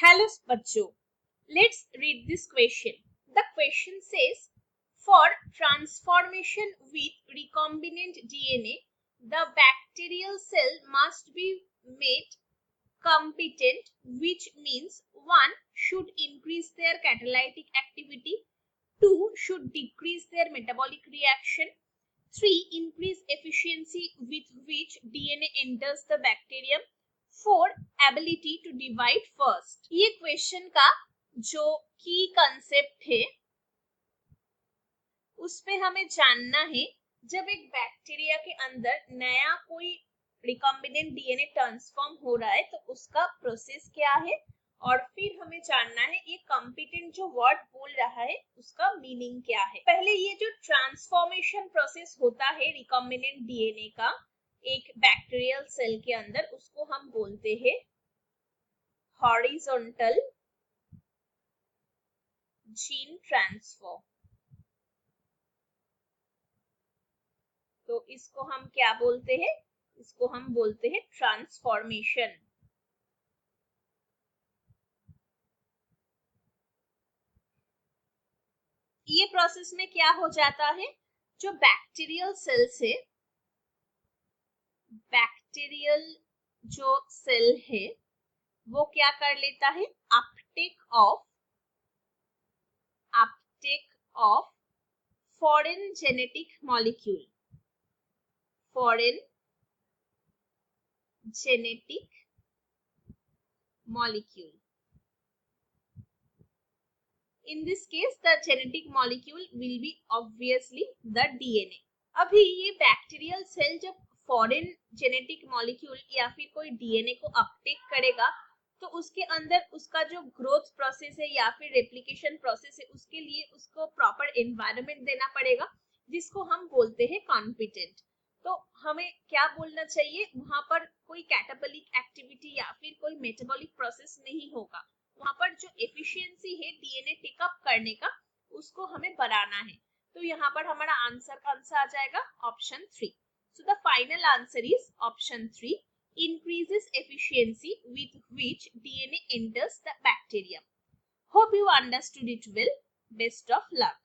Hello bachcho, let's read this question. The question says, for transformation with recombinant DNA, the bacterial cell must be made competent, which means 1 should increase their catalytic activity, 2 should decrease their metabolic reaction, 3 increase efficiency with which DNA enters the bacterium, 4 ability to divide first. ये question का जो की concept है उस पे हमें जानना है, जब एक बैक्टीरिया के अंदर नया कोई रिकॉम्बिनेंट डीएनए ट्रांसफॉर्म हो रहा है तो उसका प्रोसेस क्या है, और फिर हमें जानना है ये कॉम्पिटेंट जो वर्ड बोल रहा है उसका मीनिंग क्या है। पहले ये जो ट्रांसफॉर्मेशन प्रोसेस होता है रिकॉम्बिनेंट डीएनए का एक बैक्टीरियल सेल के अंदर, उसको हम बोलते हैं हॉरिजॉन्टल जीन ट्रांसफर। तो इसको हम क्या बोलते हैं? इसको हम बोलते हैं ट्रांसफॉर्मेशन। ये प्रोसेस में क्या हो जाता है, जो बैक्टीरियल सेल से बैक्टीरियल जो सेल है वो क्या कर लेता है, Uptake of foreign genetic molecule, foreign genetic molecule. In this case, the genetic molecule will be obviously the DNA. अभी ये बैक्टीरियल सेल जब फॉरेन जेनेटिक मॉलिक्यूल या फिर कोई डीएनए को अपटेक करेगा तो उसके अंदर उसका जो ग्रोथ प्रोसेस है या फिर रेप्लिकेशन प्रोसेस है उसके लिए उसको प्रॉपर एनवायरनमेंट देना पड़ेगा, जिसको हम बोलते हैं कॉम्पिटेंट। तो हमें क्या बोलना चाहिए, वहां पर कोई कैटाबॉलिक एक्टिविटी या फिर कोई मेटाबॉलिक प्रोसेस नहीं होगा, वहां पर जो एफिशिएंसी है डीएनए टेकअप करने का उसको हमें बढ़ाना है। तो यहाँ पर हमारा आंसर कौन सा आ जाएगा, option 3। So the final answer is option 3, increases efficiency with which DNA enters the bacterium. Hope you understood it well. Best of luck.